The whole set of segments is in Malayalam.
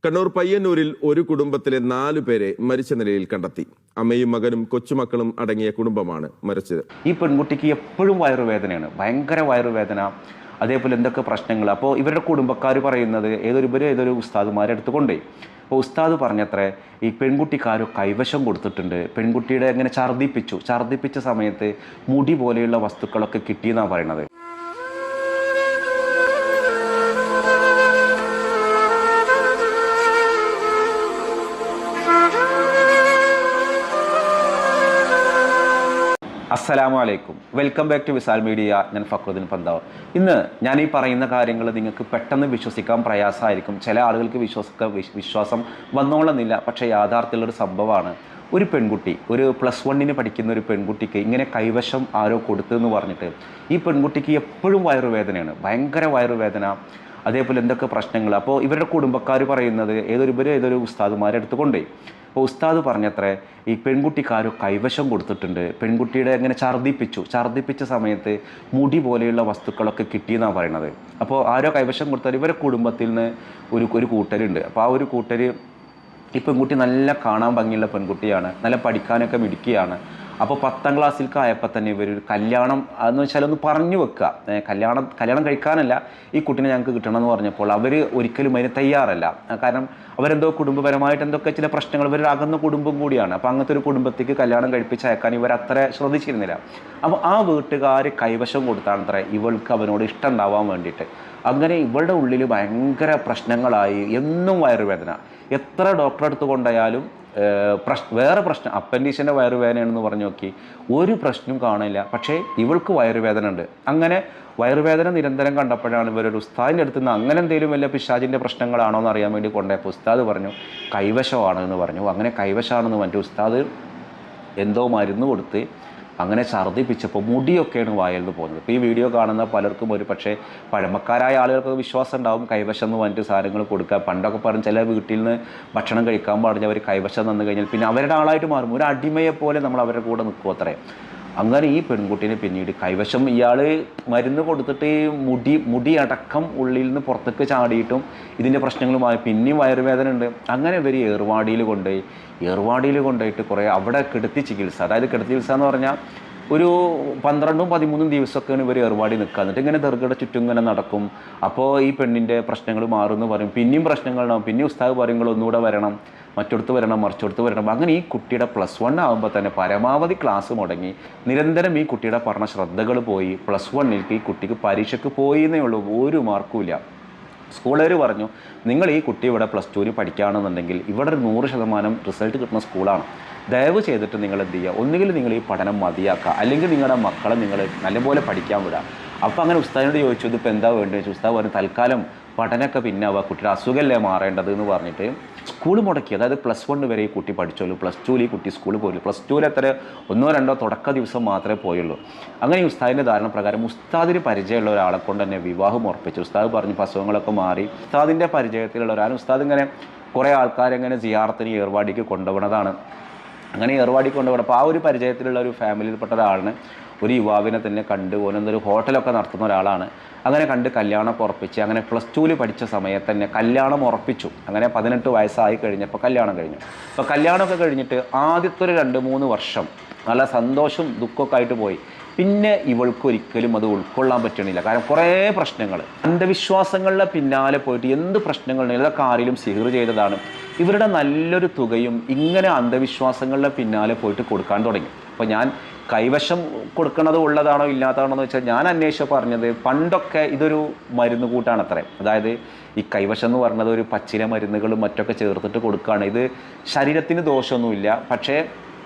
കണ്ണൂർ പയ്യന്നൂരിൽ ഒരു കുടുംബത്തിലെ 4 പേരെ മരിച്ച നിലയിൽ കണ്ടെത്തി. അമ്മയും മകനും കൊച്ചുമക്കളും അടങ്ങിയ കുടുംബമാണ് മരിച്ചത്. ഈ പെൺകുട്ടിക്ക് എപ്പോഴും വയറുവേദനയാണ്, ഭയങ്കര വയറുവേദന, അതേപോലെ എന്തൊക്കെ പ്രശ്നങ്ങൾ. അപ്പോൾ ഇവരുടെ കുടുംബക്കാർ പറയുന്നത് ഏതൊരു ഉസ്താദുമാരെ അടുത്ത് കൊണ്ടുപോയി. അപ്പോൾ ഉസ്താദ് പറഞ്ഞത്രേ ഈ പെൺകുട്ടിക്കാരോ കൈവശം കൊടുത്തിട്ടുണ്ട്, പെൺകുട്ടിയുടെ എങ്ങനെ ഛർദ്ദിപ്പിച്ച സമയത്ത് മുടി പോലെയുള്ള വസ്തുക്കളൊക്കെ കിട്ടിയെന്നാണ് പറയണത്. അസ്സലാമു അലൈക്കും, welcome back to Visal media. ഞാൻ ഫക്രുദ്ദീൻ പന്താവ്. ഇന്ന് ഞാൻ ഈ പറയുന്ന കാര്യങ്ങൾ നിങ്ങൾക്ക് പെട്ടെന്ന് വിശ്വസിക്കാൻ പ്രയാസമായിരിക്കും. ചില ആളുകൾക്ക് വിശ്വാസം വന്നോളുന്നില്ല. പക്ഷേ യാഥാർത്ഥ്യമുള്ളൊരു സംഭവമാണ്. ഒരു പെൺകുട്ടി, ഒരു +1 പഠിക്കുന്ന ഒരു പെൺകുട്ടിക്ക് ഇങ്ങനെ കൈവശം ആരോ കൊടുത്തെന്ന് പറഞ്ഞിട്ട് ഈ പെൺകുട്ടിക്ക് എപ്പോഴും വയറുവേദനയാണ്, ഭയങ്കര വയറുവേദന, അതേപോലെ എന്തൊക്കെ പ്രശ്നങ്ങൾ. അപ്പോൾ ഇവരുടെ കുടുംബക്കാർ പറയുന്നത് ഏതൊരു ഉസ്താദുമാരെ അടുത്ത് കൊണ്ടുപോയി. അപ്പോൾ ഉസ്താദ് പറഞ്ഞത്രേ ഈ പെൺകുട്ടിക്കാരോ കൈവശം കൊടുത്തിട്ടുണ്ട്, പെൺകുട്ടിയുടെ എങ്ങനെ ഛർദ്ദിപ്പിച്ച സമയത്ത് മുടി പോലെയുള്ള വസ്തുക്കളൊക്കെ കിട്ടിയെന്നാണ് പറയണത്. അപ്പോൾ ആരോ കൈവശം കൊടുത്താൽ ഇവരുടെ കുടുംബത്തിൽ നിന്ന് ഒരു കൂട്ടരുണ്ട്. അപ്പോൾ ആ ഒരു കൂട്ടർ, ഈ പെൺകുട്ടി നല്ല കാണാൻ ഭംഗിയുള്ള പെൺകുട്ടിയാണ്, നല്ല പഠിക്കാനൊക്കെ മിടുക്കിയാണ്. അപ്പോൾ 10ാം ക്ലാസ്സിലേക്ക് ആയപ്പോൾ തന്നെ ഇവരൊരു കല്യാണം എന്ന് വെച്ചാൽ ഒന്ന് പറഞ്ഞു വെക്കുക, കല്യാണം കഴിക്കാനല്ല, ഈ കുട്ടീനെ ഞങ്ങൾക്ക് കിട്ടണമെന്ന് പറഞ്ഞപ്പോൾ അവർ ഒരിക്കലും അതിന് തയ്യാറല്ല. കാരണം അവരെന്തോ കുടുംബപരമായിട്ട് എന്തൊക്കെ ചില പ്രശ്നങ്ങൾ, ഇവർ അകന്ന കുടുംബം കൂടിയാണ്. അപ്പോൾ അങ്ങനത്തെ ഒരു കുടുംബത്തേക്ക് കല്യാണം കഴിപ്പിച്ച് അയക്കാൻ ഇവർ അത്ര ശ്രദ്ധിച്ചിരുന്നില്ല. അപ്പോൾ ആ വീട്ടുകാർ കൈവശം കൊടുത്താണത്രേ ഇവൾക്ക് അവനോട് ഇഷ്ടം ഉണ്ടാവാൻ വേണ്ടിയിട്ട്. അങ്ങനെ ഇവളുടെ ഉള്ളിൽ ഭയങ്കര പ്രശ്നങ്ങളായി, എന്നും വയറുവേദന, എത്ര ഡോക്ടറെ അടുത്ത് കൊണ്ടായാലും വേറെ പ്രശ്നം, അപ്പൻഡിക്സിൻ്റെ വയറുവേദനയാണെന്ന് പറഞ്ഞു നോക്കി, ഒരു പ്രശ്നവും കാണില്ല. പക്ഷേ ഇവൾക്ക് വയറുവേദന ഉണ്ട്. അങ്ങനെ വയറുവേദന നിരന്തരം കണ്ടപ്പോഴാണ് ഇവരൊരു ഉസ്താദിൻ്റെ അടുത്ത് നിന്ന് അങ്ങനെ എന്തെങ്കിലും വല്ല പിശാചിൻ്റെ പ്രശ്നങ്ങളാണോ എന്ന് അറിയാൻ വേണ്ടി കൊണ്ടുപോയപ്പോൾ ഉസ്താദ് പറഞ്ഞു കൈവശമാണ് എന്ന് പറഞ്ഞു. അങ്ങനെ കൈവശമാണെന്ന് പറഞ്ഞിട്ട് ഉസ്താദ് എന്തോ മരുന്ന് കൊടുത്ത് അങ്ങനെ ഛർദ്ദിപ്പിച്ചപ്പോൾ മുടിയൊക്കെയാണ് വായിൽ നിന്ന് പോകുന്നത്. ഇപ്പോൾ ഈ വീഡിയോ കാണുന്ന പലർക്കും ഒരു പക്ഷേ പഴമക്കാരായ ആളുകൾക്ക് വിശ്വാസം ഉണ്ടാവും, കൈവശം എന്ന് പറഞ്ഞിട്ട് സാധനങ്ങൾ കൊടുക്കുക. പണ്ടൊക്കെ പറഞ്ഞ് ചില വീട്ടിൽ നിന്ന് ഭക്ഷണം കഴിക്കാൻ പാടില്ല, അവർ കൈവശം തന്നു കഴിഞ്ഞാൽ പിന്നെ അവരുടെ ആളായിട്ട് മാറും, ഒരു അടിമയെപ്പോലെ നമ്മൾ അവരുടെ കൂടെ നിൽക്കും അത്രേ. അങ്ങനെ ഈ പെൺകുട്ടീനെ പിന്നീട് കൈവശം ഇയാൾ മരുന്ന് കൊടുത്തിട്ട് മുടി അടക്കം ഉള്ളിൽ നിന്ന് പുറത്തേക്ക് ചാടിയിട്ടും ഇതിൻ്റെ പ്രശ്നങ്ങളുമായി പിന്നെയും വയറുവേദന ഉണ്ട്. അങ്ങനെ ഇവർ ഏർവാടിയിൽ കൊണ്ടുപോയിട്ട് കുറേ അവിടെ കിടത്തി ചികിത്സ, അതായത് കിടത്തി ചികിത്സ എന്ന് പറഞ്ഞാൽ ഒരു 12-13 ദിവസമൊക്കെയാണ് ഇവർ ഏർവാടി നിൽക്കുക. എന്നിട്ട് ഇങ്ങനെ ദർഗയുടെ ചുറ്റും ഇങ്ങനെ നടക്കും. അപ്പോൾ ഈ പെണ്ണിൻ്റെ പ്രശ്നങ്ങൾ മാറുമെന്ന് പറയും, പിന്നെയും പ്രശ്നങ്ങളുണ്ടാവും, പിന്നെ ഉസ്താദ് പറയുമ്പോൾ ഒന്നുകൂടെ വരണം, മറ്റൊടുത്ത് വരണം, മറിച്ചൊടുത്ത് വരണം. അങ്ങനെ ഈ കുട്ടിയുടെ +1 ആകുമ്പോൾ തന്നെ പരമാവധി ക്ലാസ് മുടങ്ങി, നിരന്തരം ഈ കുട്ടിയുടെ പറഞ്ഞ ശ്രദ്ധകൾ പോയി. +1 ഈ കുട്ടിക്ക് പരീക്ഷയ്ക്ക് പോയിന്നേ ഉള്ളൂ, ഒരു മാർക്കും ഇല്ല. സ്കൂളുകാർ പറഞ്ഞു നിങ്ങൾ ഈ കുട്ടി ഇവിടെ +2 പഠിക്കുകയാണെന്നുണ്ടെങ്കിൽ ഇവിടെ 100% റിസൾട്ട് കിട്ടുന്ന സ്കൂളാണ്, ദയവ് ചെയ്തിട്ട് നിങ്ങൾ എന്ത് ചെയ്യുക, ഒന്നുകിൽ നിങ്ങൾ ഈ പഠനം മതിയാക്കുക, അല്ലെങ്കിൽ നിങ്ങളുടെ മക്കളെ നിങ്ങൾ നല്ലപോലെ പഠിക്കാൻ വിടുക. അപ്പോൾ അങ്ങനെ ഉസ്താദിനോട് ചോദിച്ചു ഇതിപ്പോൾ എന്താ വേണ്ടത് ചോദിച്ചു. ഉസ്താദ് പറഞ്ഞു തൽക്കാലം പഠനമൊക്കെ പിന്നാവുക, കുട്ടിയുടെ അസുഖമല്ലേ മാറേണ്ടത് എന്ന് പറഞ്ഞിട്ട് സ്കൂൾ മുടക്കി. അതായത് +1 വരെ ഈ കുട്ടി പഠിച്ചോളൂ, +2 ഈ കുട്ടി സ്കൂളിൽ പോയുള്ളൂ, +2 എത്ര 1-2 തുടക്ക ദിവസം മാത്രമേ പോയുള്ളൂ. അങ്ങനെ ഈ ഉസ്താദിൻ്റെ ധാരണ പ്രകാരം ഉസ്താദിന് പരിചയമുള്ള ഒരാളെ കൊണ്ട് തന്നെ വിവാഹം ഉറപ്പിച്ചു. ഉസ്താദ് പറഞ്ഞു അസുഖങ്ങളൊക്കെ മാറി. ഉസ്താദിൻ്റെ പരിചയത്തിലുള്ള ഒരാൾ, ഉസ്താദ് ഇങ്ങനെ കുറേ ആൾക്കാരെങ്ങനെ സിയാറത്തിന് ഏർവാടിക്ക് കൊണ്ടുപോകുന്നതാണ്. അങ്ങനെ ഏർവാടി കൊണ്ടുപോകണം. ആ ഒരു പരിചയത്തിലുള്ള ഒരു ഫാമിലിയിൽപ്പെട്ട ഒരാളിന് ഒരു യുവാവിനെ തന്നെ കണ്ട് ഓനെന്തൊരു ഹോട്ടലൊക്കെ നടത്തുന്ന ഒരാളാണ്. അങ്ങനെ കണ്ട് കല്യാണം ഉറപ്പിച്ച്, അങ്ങനെ +2 പഠിച്ച സമയത്ത് തന്നെ കല്യാണം ഉറപ്പിച്ചു. അങ്ങനെ 18 വയസ്സായി കഴിഞ്ഞപ്പോൾ കല്യാണം കഴിഞ്ഞു. അപ്പോൾ കല്യാണമൊക്കെ കഴിഞ്ഞിട്ട് ആദ്യത്തെ ഒരു 2-3 വർഷം നല്ല സന്തോഷം ദുഃഖമൊക്കെ ആയിട്ട് പോയി. പിന്നെ ഇവൾക്കൊരിക്കലും അത് ഉൾക്കൊള്ളാൻ പറ്റണില്ല. കാരണം കുറേ പ്രശ്നങ്ങൾ, അന്ധവിശ്വാസങ്ങളുടെ പിന്നാലെ പോയിട്ട് എന്ത് പ്രശ്നങ്ങളുണ്ടെങ്കിലും ഇതൊക്കെ ആരെങ്കിലും സിഹിർ ചെയ്തതാണ്. ഇവരുടെ നല്ലൊരു തുകയും ഇങ്ങനെ അന്ധവിശ്വാസങ്ങളുടെ പിന്നാലെ പോയിട്ട് കൊടുക്കാൻ തുടങ്ങി. അപ്പോൾ ഞാൻ കൈവശം കൊടുക്കുന്നത് ഉള്ളതാണോ ഇല്ലാത്തതാണോ എന്ന് വെച്ചാൽ ഞാൻ അന്വേഷിച്ച് പറഞ്ഞത് പണ്ടൊക്കെ ഇതൊരു മരുന്ന് കൂട്ടാണത്രേ. അതായത് ഈ കൈവശം എന്ന് പറഞ്ഞത് ഒരു പച്ചില മരുന്നുകളും മറ്റൊക്കെ ചേർത്തിട്ട് കൊടുക്കുകയാണ്. ഇത് ശരീരത്തിന് ദോഷമൊന്നുമില്ല, പക്ഷേ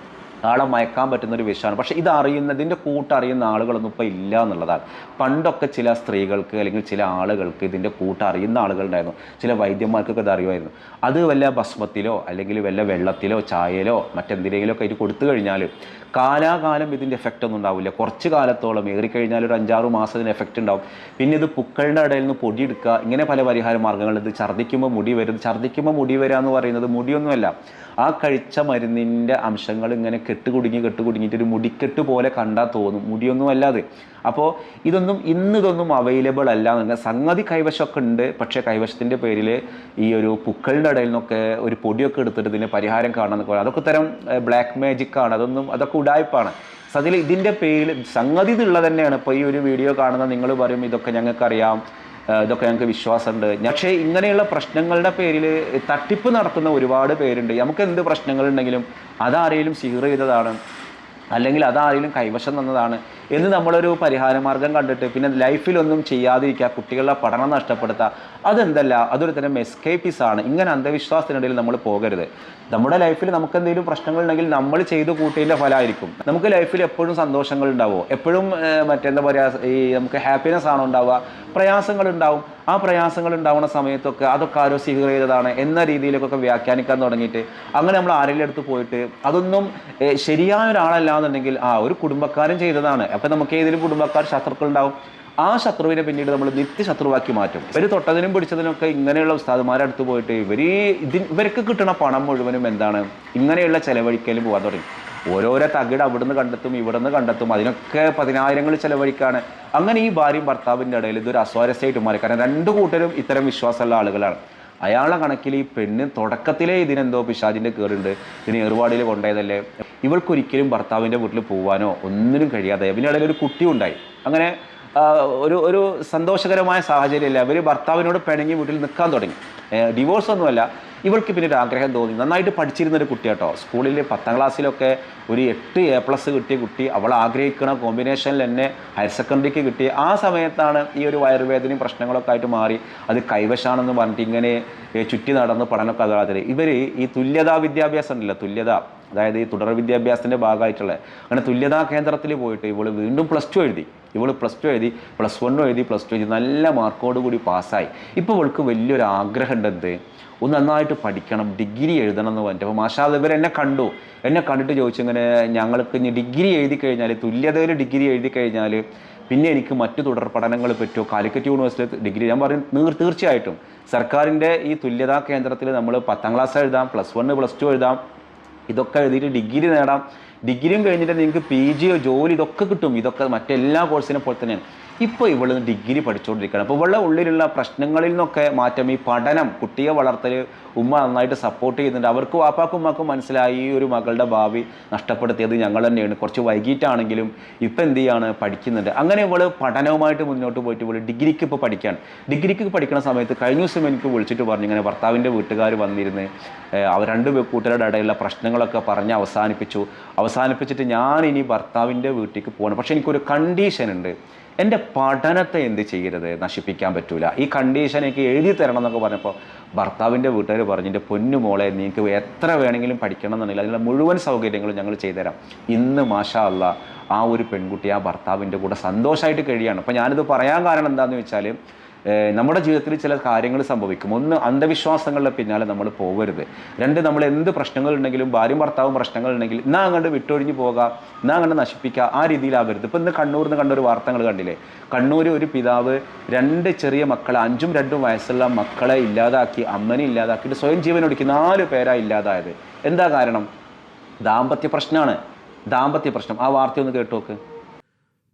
ആളെ മയക്കാൻ പറ്റുന്നൊരു വിഷയമാണ്. പക്ഷേ ഇതറിയുന്നതിൻ്റെ കൂട്ടറിയുന്ന ആളുകളൊന്നും ഇപ്പോൾ ഇല്ല എന്നുള്ളതാണ്. പണ്ടൊക്കെ ചില സ്ത്രീകൾക്ക് അല്ലെങ്കിൽ ചില ആളുകൾക്ക് ഇതിൻ്റെ കൂട്ടറിയുന്ന ആളുകളുണ്ടായിരുന്നു, ചില വൈദ്യന്മാർക്കൊക്കെ ഇത് അറിയുമായിരുന്നു. അത് വല്ല ഭസ്മത്തിലോ അല്ലെങ്കിൽ വല്ല വെള്ളത്തിലോ ചായയിലോ മറ്റെന്തിലെങ്കിലുമൊക്കെ ഇത് കൊടുത്തു കഴിഞ്ഞാൽ കാലാകാലം ഇതിൻ്റെ എഫക്റ്റ് ഒന്നും ഉണ്ടാവില്ല. കുറച്ച് കാലത്തോളം ഏറിക്കഴിഞ്ഞാൽ ഒരു 5-6 മാസം ഇതിന് എഫക്റ്റ് ഉണ്ടാവും. പിന്നെ ഇത് പുക്കളുടെ ഇടയിൽ നിന്ന് പൊടിയെടുക്കുക, ഇങ്ങനെ പല പരിഹാര മാർഗ്ഗങ്ങൾ. ഇത് ഛർദ്ദിക്കുമ്പോൾ മുടി വരിക എന്ന് പറയുന്നത് മുടിയൊന്നുമല്ല, ആ കഴിച്ച മരുന്നിൻ്റെ അംശങ്ങൾ ഇങ്ങനെ കെട്ട് കുടുങ്ങിയിട്ട് ഒരു മുടിക്കെട്ട് പോലെ കണ്ടാൽ തോന്നും, മുടിയൊന്നും അല്ലാതെ. അപ്പോൾ ഇതൊന്നും അവൈലബിൾ അല്ല എന്നുണ്ടെങ്കിൽ സംഗതി കൈവശമൊക്കെ ഉണ്ട്. പക്ഷേ കൈവശത്തിൻ്റെ പേരിൽ ഈ ഒരു പുക്കളുടെ ഇടയിൽ നിന്നൊക്കെ ഒരു പൊടിയൊക്കെ എടുത്തിട്ട് ഇതിന് പരിഹാരം കാണാമെന്നൊക്കെ പറയാം. അതൊക്കെ തരം ബ്ലാക്ക് മാജിക്കാണ്, അതൊക്കെ ഉഡായിപ്പാണ്. അതിൽ ഇതിൻ്റെ പേരിൽ സംഗതി ഇതുള്ളത് തന്നെയാണ്. ഇപ്പോൾ ഈ ഒരു വീഡിയോ കാണുന്ന നിങ്ങൾ പറയും ഇതൊക്കെ ഞങ്ങൾക്കറിയാം, ഇതൊക്കെ ഞങ്ങൾക്ക് വിശ്വാസമുണ്ട്. പക്ഷേ ഇങ്ങനെയുള്ള പ്രശ്നങ്ങളുടെ പേരിൽ തട്ടിപ്പ് നടത്തുന്ന ഒരുപാട് പേരുണ്ട്. നമുക്ക് എന്ത് പ്രശ്നങ്ങളുണ്ടെങ്കിലും അതാരെങ്കിലും സിഹർ ചെയ്തതാണ് അല്ലെങ്കിൽ അതാരെങ്കിലും കൈവശം തന്നതാണ് എന്ന് നമ്മളൊരു പരിഹാര മാർഗം കണ്ടിട്ട് പിന്നെ ലൈഫിലൊന്നും ചെയ്യാതിരിക്കുക, കുട്ടികളുടെ പഠനം നഷ്ടപ്പെടുത്തുക, അതൊരു തരം എസ്കേപ്പിസാണ്. ഇങ്ങനെ അന്ധവിശ്വാസത്തിനിടയിൽ നമ്മൾ പോകരുത്. നമ്മുടെ ലൈഫിൽ നമുക്ക് എന്തെങ്കിലും പ്രശ്നങ്ങളുണ്ടെങ്കിൽ നമ്മൾ ചെയ്തു കൂട്ടിയതിൻ്റെ ഫലമായിരിക്കും. നമുക്ക് ലൈഫിൽ എപ്പോഴും സന്തോഷങ്ങൾ ഉണ്ടാവുമോ, എപ്പോഴും മറ്റെന്താ പറയുക, ഈ നമുക്ക് ഹാപ്പിനെസ് ആണോ ഉണ്ടാവുക, പ്രയാസങ്ങൾ ഉണ്ടാവും. ആ പ്രയാസങ്ങൾ ഉണ്ടാവുന്ന സമയത്തൊക്കെ അതൊക്കെ ആരോ സിഹർ ചെയ്തതാണ് എന്ന രീതിയിലൊക്കെ വ്യാഖ്യാനിക്കാൻ തുടങ്ങിയിട്ട് അങ്ങനെ നമ്മൾ ആരെങ്കിലും അടുത്ത് പോയിട്ട് അതൊന്നും ശരിയായ ഒരാളല്ല എന്നുണ്ടെങ്കിൽ ഒരു കുടുംബക്കാരൻ ചെയ്തതാണ്. അപ്പം നമുക്ക് ഏതെങ്കിലും കുടുംബക്കാർ ശത്രുക്കൾ ഉണ്ടാവും. ആ ശത്രുവിനെ പിന്നീട് നമ്മൾ നിത്യശത്രുവാക്കി മാറ്റും. ഇവർ തൊട്ടതിനും പിടിച്ചതിനൊക്കെ ഇങ്ങനെയുള്ള ഉസ്താദുമാരെ അടുത്ത് പോയിട്ട് ഇവർക്ക് കിട്ടുന്ന പണം മുഴുവനും എന്താണ് ഇങ്ങനെയുള്ള ചെലവഴിക്കലും പോകാൻ തുടങ്ങി. ഓരോരോ തകിട് അവിടുന്ന് കണ്ടെത്തും ഇവിടുന്ന് കണ്ടെത്തും, അതിനൊക്കെ 10,000 ചെലവഴിക്കാണ്. അങ്ങനെ ഈ ഭാര്യയും ഭർത്താവിൻ്റെ ഇടയിൽ ഇതൊരു അസ്വാരസ്യമായിട്ട് മാറി. കാരണം രണ്ടു കൂട്ടരും ഇത്തരം വിശ്വാസമുള്ള ആളുകളാണ്. അയാളുടെ കണക്കിൽ ഈ പെണ്ണ് തുടക്കത്തിലേ ഇതിനെന്തോ പിശാചിൻ്റെ കയറുണ്ട്, ഇതിന് ഏറുപാടിൽ കൊണ്ടുപോയതല്ലേ, ഇവൾക്കൊരിക്കലും ഭർത്താവിൻ്റെ വീട്ടിൽ പോകാനോ ഒന്നിനും കഴിയാതെ ഇതിൻ്റെ ഇടയിൽ ഒരു കുട്ടി ഉണ്ടായി. അങ്ങനെ ഒരു സന്തോഷകരമായ സാഹചര്യമില്ല. അവർ ഭർത്താവിനോട് പിണങ്ങി വീട്ടിൽ നിൽക്കാൻ തുടങ്ങി. ഡിവോഴ്സ് ഒന്നുമല്ല, ഇവൾക്ക് പിന്നെ ഒരു ആഗ്രഹം തോന്നി. നന്നായിട്ട് പഠിച്ചിരുന്നൊരു കുട്ടിയാട്ടോ. സ്കൂളിൽ 10ാം ക്ലാസ്സിലൊക്കെ ഒരു 8 A+ കിട്ടിയ കുട്ടി, അവൾ ആഗ്രഹിക്കുന്ന കോമ്പിനേഷനിൽ തന്നെ ഹയർ സെക്കൻഡറിക്ക് കിട്ടി. ആ സമയത്താണ് ഈ ഒരു വയറുവേദനയും പ്രശ്നങ്ങളൊക്കെ ആയിട്ട് മാറി. അത് കൈവശാണെന്ന് പറഞ്ഞിട്ട് ഇങ്ങനെ ചുറ്റി നടന്ന് പഠനമൊക്കെ അതാതെ ഇവർ ഈ തുല്യതാ വിദ്യാഭ്യാസം ഉണ്ടല്ലോ, തുല്യത, അതായത് ഈ തുടർ വിദ്യാഭ്യാസത്തിൻ്റെ ഭാഗമായിട്ടുള്ള അങ്ങനെ തുല്യതാ കേന്ദ്രത്തിൽ പോയിട്ട് ഇവൾ വീണ്ടും +2 എഴുതി. +1 എഴുതി, +2 എഴുതി, നല്ല മാർക്കോട് കൂടി പാസ്സായി. ഇപ്പോൾ ഇവൾക്ക് വലിയൊരു ആഗ്രഹം ഉണ്ട്, ഒന്ന് നന്നായിട്ട് പഠിക്കണം, ഡിഗ്രി എഴുതണം എന്ന് പറഞ്ഞിട്ട്. അപ്പോൾ മാഷാ അല്ലാഹ് എന്നെ കണ്ടിട്ട് ചോദിച്ചു, ഇങ്ങനെ ഞങ്ങൾക്ക് ഇനി ഡിഗ്രി എഴുതി കഴിഞ്ഞാൽ, തുല്യതയിൽ ഡിഗ്രി എഴുതി കഴിഞ്ഞാൽ പിന്നെ എനിക്ക് മറ്റു തുടർ പഠനങ്ങൾ പറ്റുമോ, കാലിക്കറ്റ് യൂണിവേഴ്സിറ്റി ഡിഗ്രി? ഞാൻ പറയും തീർച്ചയായിട്ടും സർക്കാരിൻ്റെ ഈ തുല്യതാ കേന്ദ്രത്തിൽ നമ്മൾ 10ാം ക്ലാസ് എഴുതാം, +1 +2 എഴുതാം, ഇതൊക്കെ എഴുതിയിട്ട് ഡിഗ്രി നേടാം. ഡിഗ്രിയും കഴിഞ്ഞിട്ട് നിങ്ങൾക്ക് PG ജോലി ഇതൊക്കെ കിട്ടും. ഇതൊക്കെ മറ്റെല്ലാ കോഴ്സിനെ പോലെ തന്നെയാണ്. ഇപ്പോൾ ഇവൾ ഡിഗ്രി പഠിച്ചുകൊണ്ടിരിക്കുകയാണ്. അപ്പോൾ ഇവളുടെ ഉള്ളിലുള്ള പ്രശ്നങ്ങളിൽ നിന്നൊക്കെ മാറ്റം, ഈ പഠനം, കുട്ടിയെ വളർത്തൽ ഉമ്മ നന്നായിട്ട് സപ്പോർട്ട് ചെയ്യുന്നുണ്ട്. അവർക്ക് വാപ്പാക്കും ഉമ്മാക്കും മനസ്സിലായി ഈ ഒരു മകളുടെ ഭാവി നഷ്ടപ്പെടുത്തിയത് ഞങ്ങൾ തന്നെയാണ്. കുറച്ച് വൈകിട്ടാണെങ്കിലും ഇപ്പം എന്ത് ചെയ്യാണ്, പഠിക്കുന്നുണ്ട്. അങ്ങനെ ഇവൾ പഠനവുമായിട്ട് മുന്നോട്ട് പോയിട്ട് ഇവൾ ഡിഗ്രിക്ക് ഇപ്പോൾ പഠിക്കുകയാണ്. ഡിഗ്രിക്ക് പഠിക്കുന്ന സമയത്ത് കഴിഞ്ഞ ദിവസം എനിക്ക് വിളിച്ചിട്ട് പറഞ്ഞു, ഇങ്ങനെ ഭർത്താവിൻ്റെ വീട്ടുകാർ വന്നിരുന്ന് അവർ 2 കൂട്ടരുടെ ഇടയിലുള്ള പ്രശ്നങ്ങളൊക്കെ പറഞ്ഞ് അവസാനിപ്പിച്ചിട്ട് ഞാൻ ഇനി ഭർത്താവിൻ്റെ വീട്ടിലേക്ക് പോകണം. പക്ഷേ എനിക്കൊരു കണ്ടീഷൻ ഉണ്ട്, എൻ്റെ പഠനത്തെ എന്ത് ചെയ്യരുത്, നശിപ്പിക്കാൻ പറ്റൂല, ഈ കണ്ടീഷൻ എനിക്ക് എഴുതി തരണം എന്നൊക്കെ പറഞ്ഞപ്പോൾ ഭർത്താവിൻ്റെ വീട്ടുകാർ പറഞ്ഞു, എൻ്റെ പൊന്നു മോളെ നിങ്ങൾക്ക് എത്ര വേണമെങ്കിലും പഠിക്കണം എന്നുണ്ടെങ്കിൽ അതിനുള്ള മുഴുവൻ സൗകര്യങ്ങളും ഞങ്ങൾ ചെയ്തുതരാം. ഇന്ന് മാഷാ അല്ലാഹ് ആ ഒരു പെൺകുട്ടി ആ ഭർത്താവിൻ്റെ കൂടെ സന്തോഷമായിട്ട് കഴിയാണ്. അപ്പോൾ ഞാനിത് പറയാൻ കാരണം എന്താണെന്ന് വെച്ചാൽ നമ്മുടെ ജീവിതത്തിൽ ചില കാര്യങ്ങൾ സംഭവിക്കും. ഒന്ന്, അന്ധവിശ്വാസങ്ങളുടെ പിന്നാലെ നമ്മൾ പോകരുത്. 2, നമ്മൾ എന്ത് പ്രശ്നങ്ങളുണ്ടെങ്കിലും ഭാര്യയും ഭർത്താവും പ്രശ്നങ്ങളുണ്ടെങ്കിൽ എന്നാ അങ്ങോട്ട് വിട്ടൊഴിഞ്ഞ് പോകാം, എന്നാ അങ്ങോട്ട് നശിപ്പിക്കുക, ആ രീതിയിലാവരുത്. ഇപ്പോൾ ഇന്ന് കണ്ണൂരിൽ നിന്ന് കണ്ടൊരു വാർത്തകൾ കണ്ടില്ലേ? കണ്ണൂർ ഒരു പിതാവ് 2 ചെറിയ മക്കളെ, 5ഉം 2ഉം വയസ്സുള്ള മക്കളെ ഇല്ലാതാക്കി, അമ്മനെ ഇല്ലാതാക്കിയിട്ട് സ്വയം ജീവനൊടുക്കി 4 പേരാണ് ഇല്ലാതായത്. എന്താ കാരണം? ദാമ്പത്യ പ്രശ്നമാണ്. ആ വാർത്ത ഒന്ന് കേട്ടു നോക്ക്.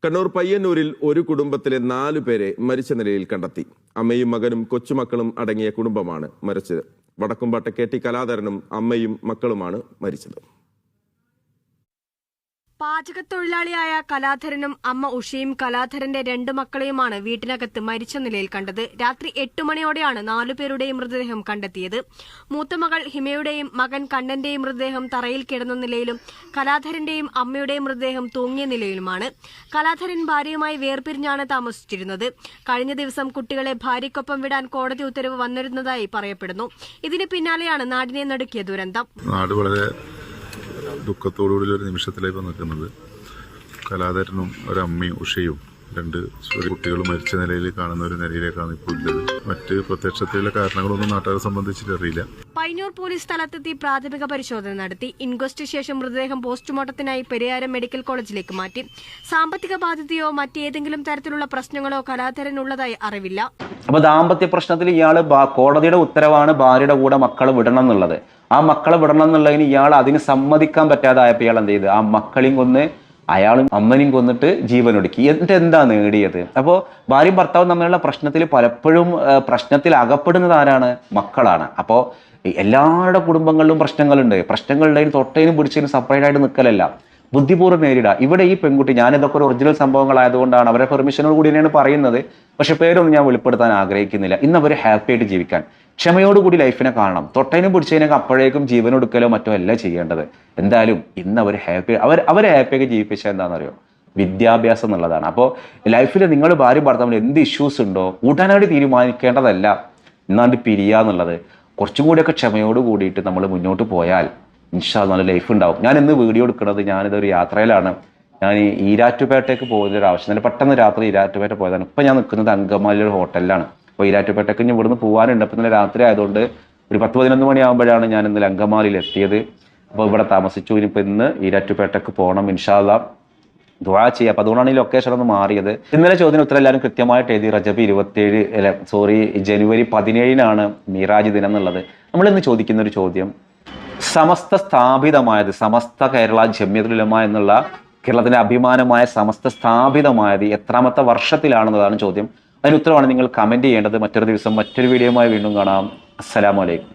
കണ്ണൂർ പയ്യന്നൂരിൽ ഒരു കുടുംബത്തിലെ 4 പേരെ മരിച്ച നിലയിൽ കണ്ടെത്തി. അമ്മയും മകനും കൊച്ചുമക്കളും അടങ്ങിയ കുടുംബമാണ് മരിച്ചത്. വടക്കുംപാട്ട് KT കലാധരനും അമ്മയും മക്കളുമാണ് മരിച്ചത്. പാചകത്തൊഴിലാളിയായ കലാധരനും അമ്മ ഉഷയും കലാധരന്റെ 2 മക്കളെയുമാണ് വീട്ടിനകത്ത് മരിച്ച നിലയിൽ കണ്ടത്. രാത്രി 8 മണിയോടെയാണ് 4 പേരുടെയും മൃതദേഹം കണ്ടെത്തിയത്. മൂത്ത മകൾ ഹിമയുടെയും മകൻ കണ്ണന്റെയും മൃതദേഹം തറയിൽ കിടന്ന നിലയിലും കലാധരന്റെയും അമ്മയുടെയും മൃതദേഹം തൂങ്ങിയ നിലയിലുമാണ്. കലാധരൻ ഭാര്യയുമായി വേർപിരിഞ്ഞാണ് താമസിച്ചിരുന്നത്. കഴിഞ്ഞ ദിവസം കുട്ടികളെ ഭാര്യയ്ക്കൊപ്പം വിടാൻ കോടതി ഉത്തരവ് വന്നിരുന്നതായി പറയപ്പെടുന്നു. ഇതിന് പിന്നാലെയാണ് നാടിനെ നടുക്കിയ ദുരന്തം. നാട് വളരെ ദുഃഖത്തോടുകൂടിയൊരു നിമിഷത്തിലേക്ക് നിൽക്കുന്നത്. കലാധരനും ഒരമ്മയും ഉഷയും 2 കുട്ടികളും മരിച്ച നിലയിൽ കാണുന്ന ഒരു നിലയിലേക്കാണ് ഇപ്പോൾ ഉള്ളത്. മറ്റ് പ്രത്യക്ഷത്തിലുള്ള കാരണങ്ങളൊന്നും നാട്ടുകാരെ സംബന്ധിച്ചിട്ട് അറിയില്ല. പയ്യന്നൂർ പോലീസ് സ്ഥലത്തെത്തി പ്രാഥമിക പരിശോധന നടത്തി. ഇൻക്വസ്റ്റ് ശേഷം മൃതദേഹം പോസ്റ്റ്മോർട്ടത്തിനായി പെരിയാരം മെഡിക്കൽ കോളേജിലേക്ക് മാറ്റി. സാമ്പത്തിക ബാധ്യതയോ മറ്റേതെങ്കിലും തരത്തിലുള്ള പ്രശ്നങ്ങളോ കലാധരനുള്ളതായി അറിവില്ല. അപ്പൊ ദാമ്പത്യ പ്രശ്നത്തിൽ ഇയാള് കോടതിയുടെ ഉത്തരവാണ് ഭാര്യയുടെ കൂടെ മക്കളെ വിടണം എന്നുള്ളത്. ആ മക്കളെ വിടണം എന്നുള്ളതിന് ഇയാൾ അതിന് സമ്മതിക്കാൻ പറ്റാതായപ്പോൾ ഇയാൾ എന്ത് ചെയ്ത് ആ മക്കളെയും കൊന്ന് അയാളും അമ്മനെയും കൊന്നിട്ട് ജീവനൊടുക്കി. എന്നിട്ട് എന്താ നേടിയത്? അപ്പോൾ ഭാര്യയും ഭർത്താവും തമ്മിലുള്ള പ്രശ്നത്തിൽ പലപ്പോഴും പ്രശ്നത്തിൽ അകപ്പെടുന്നത് ആരാണ്? മക്കളാണ്. അപ്പോൾ എല്ലാവരുടെ കുടുംബങ്ങളിലും പ്രശ്നങ്ങളുണ്ട്. പ്രശ്നങ്ങളുടെയും തൊട്ടതിനും പിടിച്ചതിനും സെപ്പറേറ്റ് ആയിട്ട് നിൽക്കലല്ല, ബുദ്ധിപൂർവ്വം നേരിടുക. ഇവിടെ ഈ പെൺകുട്ടി, ഞാനിതൊക്കെ ഒരു ഒറിജിനൽ സംഭവങ്ങളായതുകൊണ്ടാണ് അവരുടെ പെർമിഷനോട് കൂടി തന്നെയാണ് പറയുന്നത്, പക്ഷെ പേരൊന്നും ഞാൻ വെളിപ്പെടുത്താൻ ആഗ്രഹിക്കുന്നില്ല. ഇന്ന് അവർ ഹാപ്പി ആയിട്ട് ജീവിക്കാൻ ക്ഷമയോടുകൂടി ലൈഫിനെ കാണണം. തൊട്ടതിനും പിടിച്ചതിനൊക്കെ അപ്പോഴേക്കും ജീവനൊടുക്കലോ മറ്റോ അല്ല ചെയ്യേണ്ടത്. എന്തായാലും ഇന്ന് അവർ അവരെ ഹാപ്പിയാക്കി ജീവിപ്പിച്ചാൽ എന്താണെന്നറിയോ? വിദ്യാഭ്യാസം എന്നുള്ളതാണ്. അപ്പോൾ ലൈഫിൽ നിങ്ങൾ ഭാര്യ ഭർത്താവിന് എന്ത് ഇഷ്യൂസ് ഉണ്ടോ ഉടനടി തീരുമാനിക്കേണ്ടതല്ല എന്നാണ്ട് പിരിയാന്നുള്ളത്. കുറച്ചും കൂടിയൊക്കെ ക്ഷമയോട് കൂടിയിട്ട് നമ്മൾ മുന്നോട്ട് പോയാൽ ഇൻഷാ അല്ലാഹ് നല്ല ലൈഫ് ഉണ്ടാവും. ഞാൻ ഇന്ന് വീഡിയോ എടുക്കുന്നത്, ഞാനിതൊരു യാത്രയിലാണ്. ഞാൻ ഈ ഈരാറ്റുപേട്ടയ്ക്ക് പോകുന്ന ഒരു ആവശ്യം തന്നെ, പെട്ടെന്ന് രാത്രി ഈരാറ്റുപേട്ട പോയതാണ്. ഇപ്പം ഞാൻ നിൽക്കുന്നത് അങ്കമാലി ഒരു ഹോട്ടലിലാണ്. അപ്പോൾ ഈരാറ്റുപേട്ടയ്ക്ക് ഇനി ഇവിടുന്ന് പോകാനുണ്ട്. അപ്പം ഇന്നലെ രാത്രി ആയതുകൊണ്ട് ഒരു 10-11 മണിയാകുമ്പോഴാണ് ഞാൻ ഇന്നലെ അങ്കമാലിയിൽ എത്തിയത്. അപ്പോൾ ഇവിടെ താമസിച്ചു. ഇനിയിപ്പോൾ ഇന്ന് ഈരാറ്റുപേട്ടയ്ക്ക് പോകണം. ഇൻഷാ അല്ലാഹ് ദുആ ചെയ്യുക. അപ്പോൾ അതുകൊണ്ടാണ് ഈ ലൊക്കേഷൻ ഒന്ന് മാറിയത്. ഇന്നലെ ചോദ്യം ഉത്തരം എല്ലാവരും കൃത്യമായിട്ട് എഴുതി. ജനുവരി 17 മീറാജ് ദിനം എന്നുള്ളത്. നമ്മളിന്ന് ചോദിക്കുന്ന ഒരു ചോദ്യം, സമസ്ത സ്ഥാപിതമായത്, സമസ്ത കേരള ജമിയത്തുൽ ഉലമ എന്നുള്ള കേരളത്തിന്റെ അഭിമാനമായ സമസ്ത സ്ഥാപിതമായത് എത്രാമത്തെ വർഷത്തിലാണെന്നതാണ് ചോദ്യം. അതിന് ഉത്തരവാണ് നിങ്ങൾ കമന്റ് ചെയ്യേണ്ടത്. മറ്റൊരു ദിവസം മറ്റൊരു വീഡിയോയുമായി വീണ്ടും കാണാം. അസ്സലാമു അലൈക്കും.